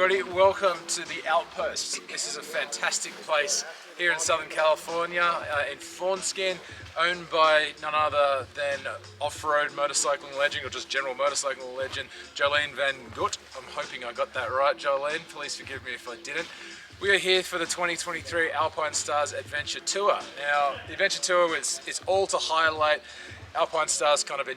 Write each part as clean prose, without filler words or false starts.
everybody, welcome to the Outpost. This is a fantastic place here in Southern California, in Fawnskin, owned by none other than off-road motorcycling legend, or just general motorcycling legend, Jolene Van Gut. I'm hoping I got that right, Jolene. Please forgive me if I didn't. We are here for the 2023 Alpinestars Adventure Tour. Now, the Adventure Tour is all to highlight Alpinestars' kind of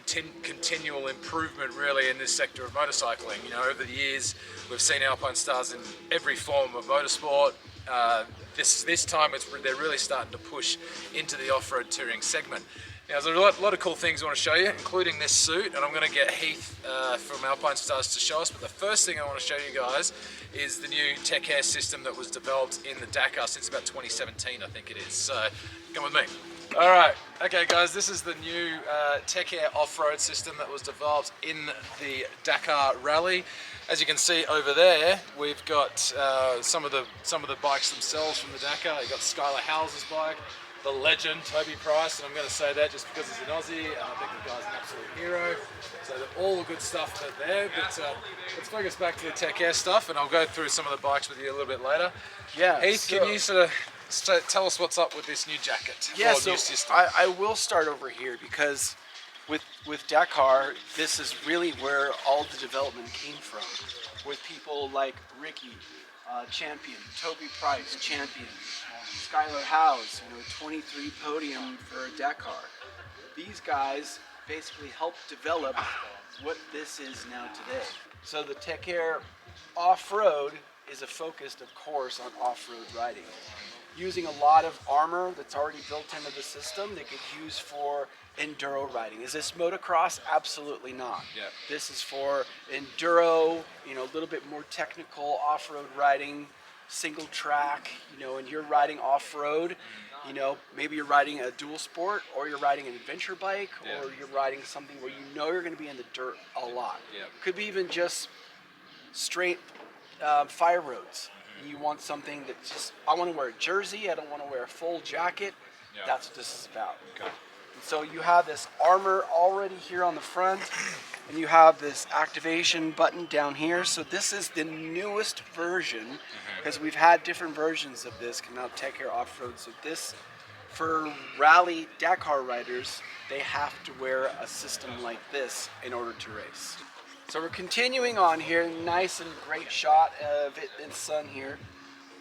continual improvement really in this sector of motorcycling. You know, over the years we've seen Alpinestars in every form of motorsport. This time they're really starting to push into the off-road touring segment. Now, there's a lot of cool things I want to show you, including this suit, and I'm going to get Heath from Alpinestars to show us. But the first thing I want to show you guys is the new Tech Air system that was developed in the Dakar since about 2017, I think it is. So come with me. Alright, okay guys, this is the new Tech Air off-road system that was developed in the Dakar Rally. As you can see over there, we've got some of the bikes themselves from the Dakar. You've got Skylar House's bike, the legend Toby Price, and I'm going to say that just because he's an Aussie, and I think the guy's an absolute hero. So all the good stuff there, but let's focus back to the Tech Air stuff, and I'll go through some of the bikes with you a little bit later. Yeah, Heath, can you sort of tell us what's up with this new jacket? Yeah, so I will start over here because with Dakar, this is really where all the development came from. With people like Ricky, champion, Toby Price, champion, Skylar House, 23 podium for Dakar. These guys basically helped develop what this is now today. So the Tech Air off-road is a focus, of course, on off-road riding. Using a lot of armor that's already built into the system they could use for enduro riding. Is this motocross? Absolutely not. Yeah. This is for enduro, a little bit more technical off-road riding, single track, and you're riding off-road, maybe you're riding a dual sport, or you're riding an adventure bike, or you're riding something where you're going to be in the dirt a lot. Yeah. Could be even just straight fire roads. You want something that I want to wear a jersey, I don't want to wear a full jacket. Yeah. That's what this is about. Okay. And so you have this armor already here on the front, and you have this activation button down here. So this is the newest version, because we've had different versions of this come out, Tech Air Off-Road. So this, for rally Dakar riders, they have to wear a system like this in order to race. So we're continuing on here, nice and great shot of it in the sun here.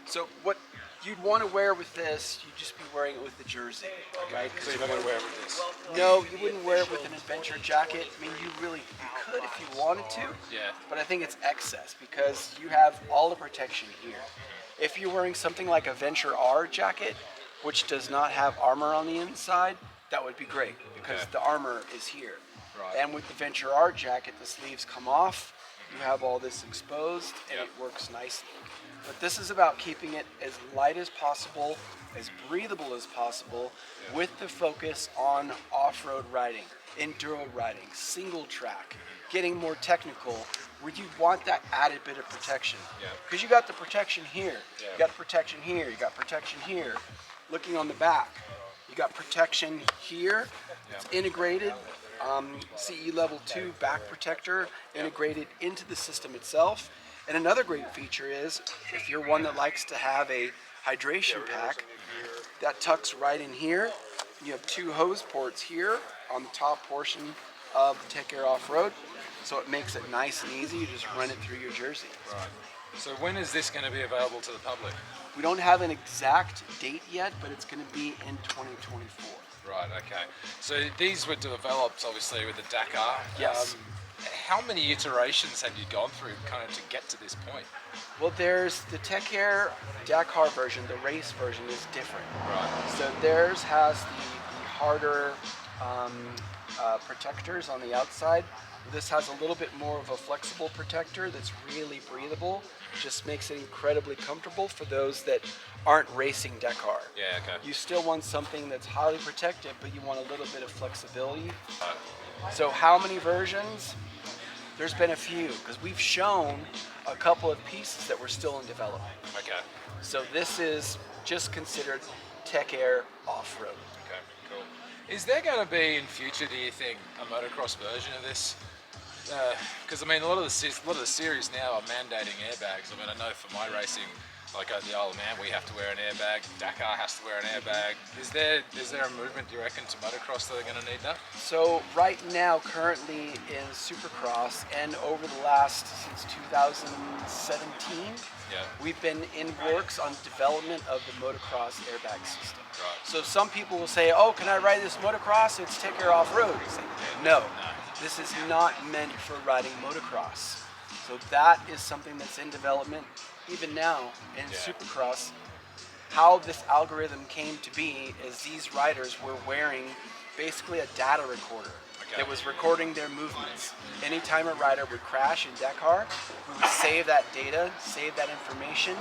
So what you'd want to wear with this, you'd just be wearing it with the jersey, right? So you're not going to wear it with this? No, you wouldn't wear it with an adventure jacket. I mean, you could if you wanted to, yeah. But I think it's excess because you have all the protection here. If you're wearing something like a Venture R jacket, which does not have armor on the inside, that would be great because the armor is here. Right. And with the Venture R jacket, the sleeves come off, you have all this exposed, and it works nicely. But this is about keeping it as light as possible, as breathable as possible, with the focus on off-road riding, enduro riding, single track, getting more technical, where you want that added bit of protection. Because you got the protection here, you got protection here, you got protection here. Looking on the back, you got protection here, it's integrated. CE Level 2 back protector integrated into the system itself. And another great feature is, if you're one that likes to have a hydration pack, that tucks right in here. You have two hose ports here on the top portion of the Tech Air Off-Road, so it makes it nice and easy. You just run it through your jersey. Right. So when is this going to be available to the public? We don't have an exact date yet, but it's going to be in 2024. Right, okay. So these were developed obviously with the Dakar. Yes. How many iterations have you gone through kind of to get to this point? Well, there's the Tech Air Dakar version, the race version is different. Right. So theirs has the harder protectors on the outside. This has a little bit more of a flexible protector that's really breathable. Just makes it incredibly comfortable for those that aren't racing Dakar. Yeah, okay. You still want something that's highly protected, but you want a little bit of flexibility. So how many versions? There's been a few, because we've shown a couple of pieces that were still in development. Okay. So this is just considered Tech Air Off-Road. Okay, cool. Is there going to be in future, do you think, a motocross version of this? because I mean, a lot of the series now are mandating airbags. I mean, I know for my racing, like at the Isle of Man, we have to wear an airbag. Dakar has to wear an airbag. Is there a movement, do you reckon, to motocross that are going to need that? So right now, currently in Supercross, and over the last, since 2017, we've been in works on development of the motocross airbag system. Right. So some people will say, oh, can I ride this motocross? It's Tech Air off-road. No, this is not meant for riding motocross. So that is something that's in development even now in Supercross. How this algorithm came to be is these riders were wearing basically a data recorder that was recording their movements. Anytime a rider would crash in Dakar, we would save that data, save that information,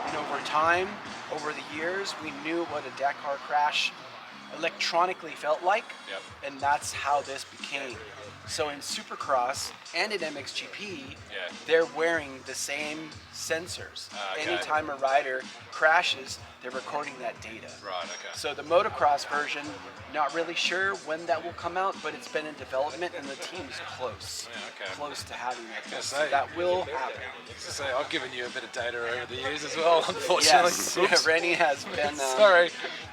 and over time, over the years, we knew what a Dakar crash electronically felt like, and that's how this became. So in Supercross and in MXGP, they're wearing the same sensors. Anytime a rider crashes, they're recording that data. Right, okay. So the motocross version, not really sure when that will come out, but it's been in development and the team's close. Close to having that. So that will happen. So I've given you a bit of data over the years as well, unfortunately. Yes, Rennie has been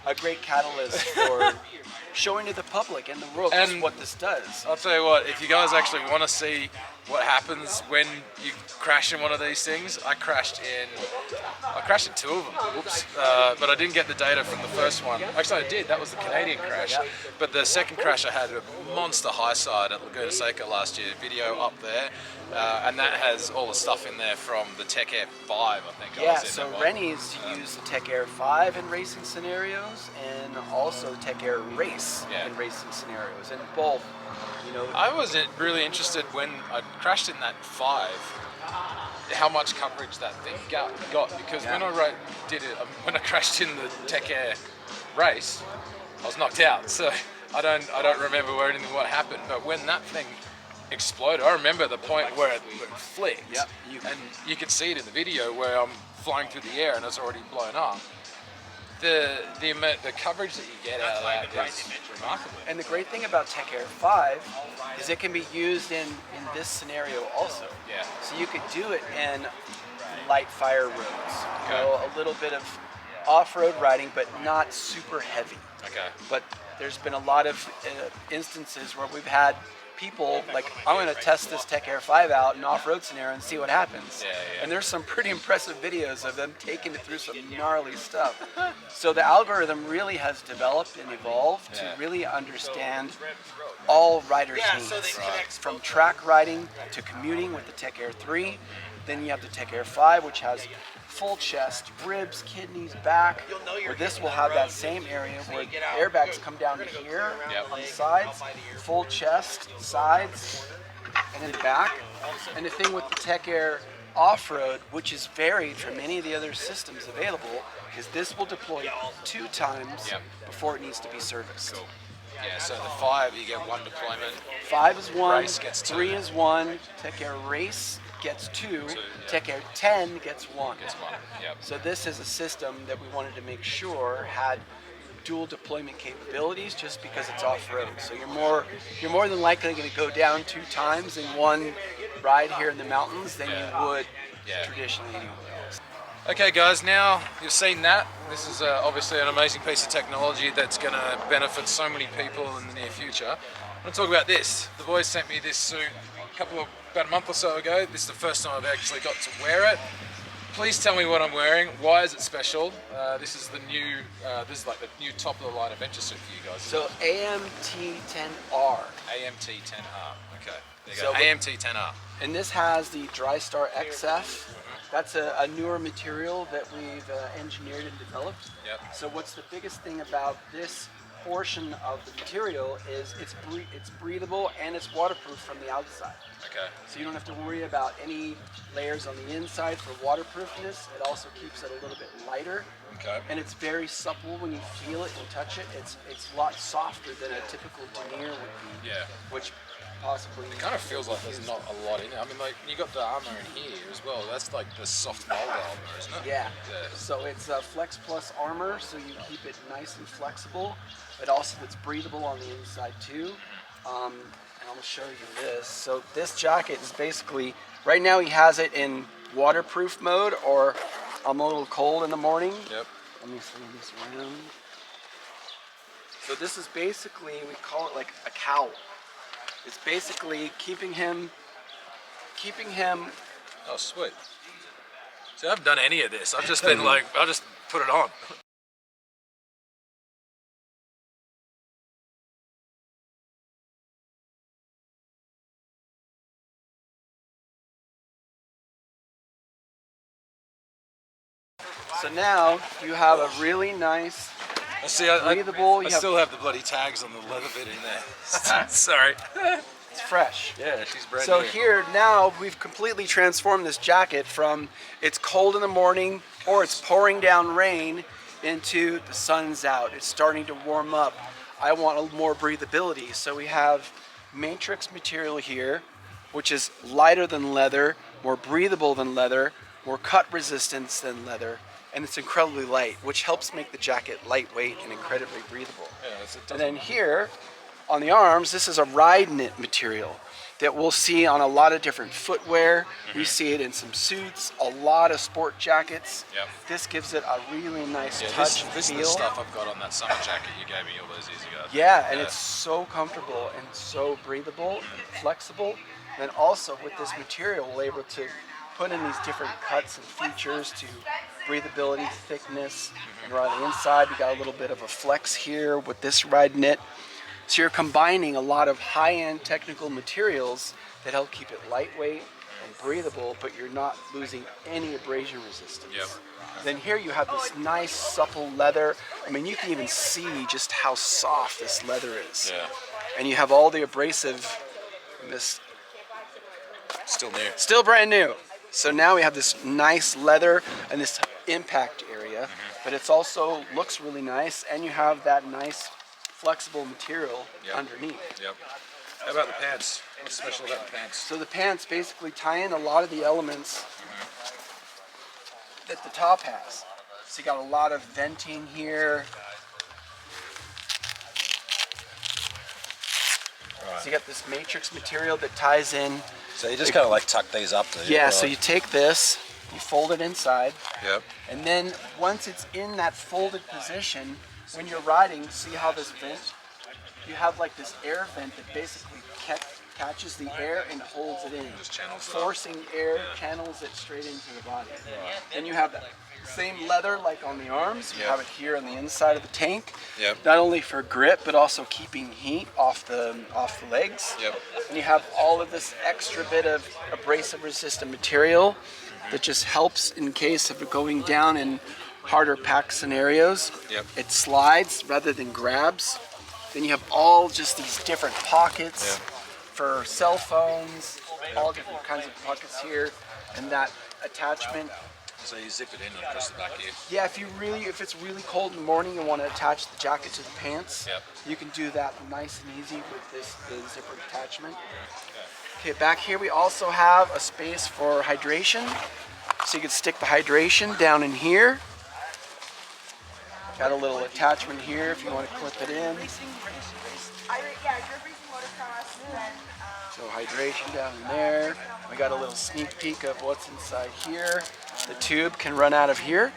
a great catalyst for showing to the public and the world just what this does. I'll tell you what, if you guys actually want to see what happens when you crash in one of these things, I crashed in two of them, whoops, but I didn't get the data from the first one. Actually I did, that was the Canadian crash, but the second crash I had a monster high side at Laguna Seca last year, video up there, and that has all the stuff in there from the Tech Air 5, I think. Yeah, so Rennie's used the Tech Air 5 in racing scenarios and also Tech Air Race in racing scenarios, and both, you know. I wasn't really interested when I crashed in that 5, how much coverage that thing got because when I crashed in the Tech Air Race, I was knocked out, so I don't remember what happened, but when that thing exploded, I remember the point where it flicked, and you can see it in the video where I'm flying through the air and it's already blown up. The coverage that you get out of that is remarkable. And the great thing about Tech Air 5 is it can be used in this scenario also. So you could do it in light fire roads, you know, a little bit of off-road riding, but not super heavy. But there's been a lot of instances where we've had people like, I'm going to test this Tech Air 5 out in off-road scenario and see what happens. And there's some pretty impressive videos of them taking it through some gnarly stuff. So the algorithm really has developed and evolved to really understand all riders' needs, from track riding to commuting with the Tech Air 3. Then you have the Tech Air 5, which has full chest, ribs, kidneys, back, where this will have that same area where airbags come down to here on the sides, full chest, sides, and then back. And the thing with the Tech Air Off-Road, which is varied from any of the other systems available, is this will deploy 2 times before it needs to be serviced. Yeah, so the 5, you get 1 deployment. 5 is 1, Race gets 2. 3 is 1, Tech Air Race gets 2, Tech Air 10 gets 1. So this is a system that we wanted to make sure had dual deployment capabilities, just because it's off-road. So you're more than likely going to go down 2 times in one ride here in the mountains than you would traditionally anywhere else. Okay guys, now you've seen that. This is obviously an amazing piece of technology that's going to benefit so many people in the near future. I'm going to talk about this. The boys sent me this suit about a month or so ago. This is the first time I've actually got to wear it. Please tell me what I'm wearing. Why is it special? This is the new, this is like the new top of the line adventure suit for you guys. So AMT-10R. AMT-10R. Okay. There you go. AMT-10R. And this has the DryStar XF. That's a newer material that we've engineered and developed. So what's the biggest thing about this portion of the material is it's breathable and it's waterproof from the outside. So you don't have to worry about any layers on the inside for waterproofness. It also keeps it a little bit lighter. And it's very supple when you feel it and touch it. It's a lot softer than a typical denier would be. Which possibly... It kind of feels like there's not a lot in it. I mean, like, you got the armor in here as well. That's like the soft mold armor, isn't it? So it's a Flex Plus armor, so you keep it nice and flexible. But also it's breathable on the inside too. I'll show you this. So this jacket is basically, right now he has it in waterproof mode, or I'm a little cold in the morning. Yep. Let me swing this around. So this is basically, we call it like a cowl. It's basically keeping him. Oh, sweet. See, I haven't done any of this. I've just been like, I'll just put it on. So now you have a really nice, See, breathable. I still have the bloody tags on the leather bit in there. Sorry. It's fresh. Yeah, she's brand So new. here now we've completely transformed this jacket from it's cold in the morning or it's pouring down rain into the sun's out. It's starting to warm up. I want a little more breathability. So we have matrix material here, which is lighter than leather, more breathable than leather, more cut resistance than leather, and it's incredibly light, which helps make the jacket lightweight and incredibly breathable. Yeah, And then here on the arms, this is a ride knit material that we'll see on a lot of different footwear. We see it in some suits, a lot of sport jackets. Yep. This gives it a really nice Yeah, touch and this is feel. the stuff I've got on that summer jacket you gave me all those years ago. Yeah, and it's so comfortable and so breathable and flexible. And also with this material, we're able to put in these different cuts and features to breathability, thickness, and right on the inside, we got a little bit of a flex here with this ride knit. So you're combining a lot of high-end technical materials that help keep it lightweight and breathable, but you're not losing any abrasion resistance. Yep. Then here you have this nice supple leather. I mean, you can even see just how soft this leather is. Yeah. And you have all the abrasive, this Still new. still brand new. So now we have this nice leather and this impact area, but it's also looks really nice, and you have that nice flexible material underneath. Yep. How about the pants? What's special about the pants? So the pants basically tie in a lot of the elements that the top has. So you got a lot of venting here. Right. So you got this matrix material that ties in. So you just kind of like tuck these up, do you? Yeah, so you take this, you fold it inside, Yep. and then once it's in that folded position, when you're riding, see how this vent? You have like this air vent that basically catches the air and holds it in. Just channels it up. Forcing air, channels it straight into the body. Then you have that same leather like on the arms. You have it here on the inside of the tank. Yep. Not only for grip, but also keeping heat off the legs. Yep. And you have all of this extra bit of abrasive resistant material that just helps in case of it going down in harder pack scenarios. Yep. It slides rather than grabs. Then you have all just these different pockets for cell phones, all different kinds of pockets here, and that attachment. So you zip it in across the back here. Yeah, if it's really cold in the morning and want to attach the jacket to the pants, you can do that nice and easy with the zipper attachment. Okay, back here we also have a space for hydration. So you can stick the hydration down in here. Got a little attachment here if you want to clip it in. So hydration down in there. We got a little sneak peek of what's inside here. The tube can run out of here.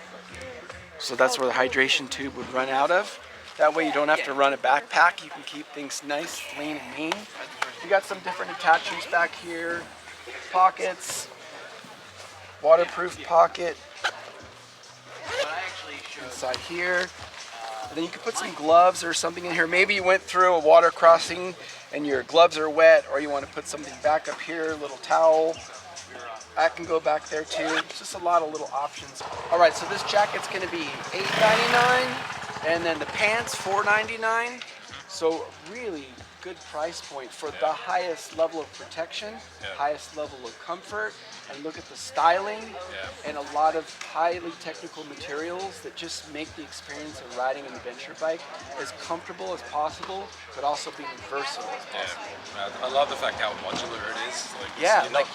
So that's where the hydration tube would run out of. That way you don't have to run a backpack. You can keep things nice, clean, and mean. You got some different attachments back here. Pockets. Waterproof pocket. Inside here. And then you can put some gloves or something in here. Maybe you went through a water crossing and your gloves are wet, or you want to put something back up here, a little towel. That can go back there too. It's just a lot of little options. All right, so this jacket's going to be $8.99, and then the pants $4.99. So really good price point for the highest level of protection, highest level of comfort, and look at the styling and a lot of highly technical materials that just make the experience of riding an adventure bike as comfortable as possible, but also being versatile as possible. I love the fact how modular it is.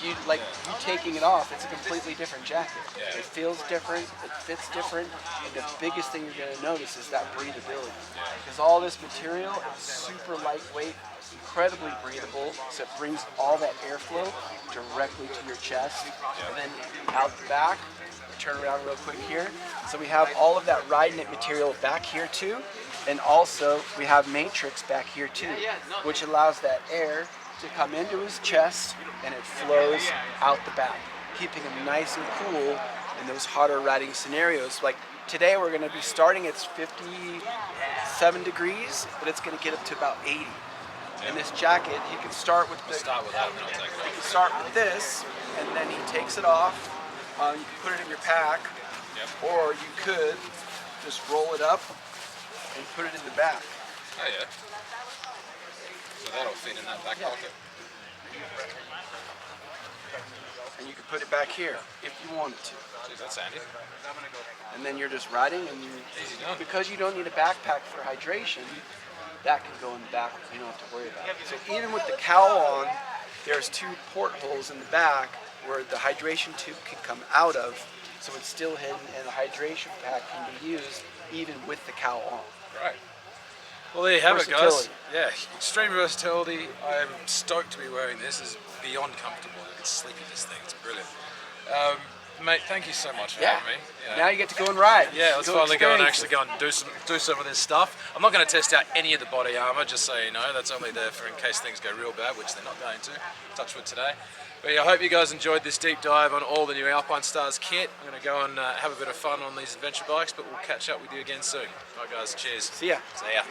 You taking it off, it's a completely different jacket. It feels different, it fits different, and the biggest thing you're going to notice is that breathability. Because all this material is super lightweight, incredibly breathable, so it brings all that airflow directly to your chest. And then out the back, turn around real quick here. So we have all of that ride knit material back here too. And also we have matrix back here too, which allows that air to come into his chest and it flows out the back, keeping him nice and cool in those hotter riding scenarios. Like today we're gonna be starting at 57 degrees, but it's gonna get up to about 80. In this jacket, he can start with Start with that, and then I'll take it you off. can start with this, and then he takes it off. You can put it in your pack, or you could just roll it up and put it in the back. Oh yeah. So that'll fit in that back pocket. And you can put it back here if you wanted to. Geez, that's handy. And then you're just riding, and Easy done. because you don't need a backpack for hydration, that can go in the back. You don't have to worry about it. So even with the cowl on, there's 2 portholes in the back where the hydration tube can come out of, so it's still hidden, and the hydration pack can be used even with the cowl on. Right. Well, there you have it, guys. Versatility. Yeah, extreme versatility. I'm stoked to be wearing this. It's beyond comfortable. I can sleep in this thing. It's brilliant. Mate, thank you so much for having me. Now you get to go and ride. Yeah, let's Go finally go and experience actually go and do some of this stuff. I'm not going to test out any of the body armor, just so you know. That's only there for in case things go real bad, which they're not going to. Touch wood today. But yeah, I hope you guys enjoyed this deep dive on all the new Alpinestars kit. I'm going to go and have a bit of fun on these adventure bikes, but we'll catch up with you again soon. All right, guys. Cheers. See ya. See ya.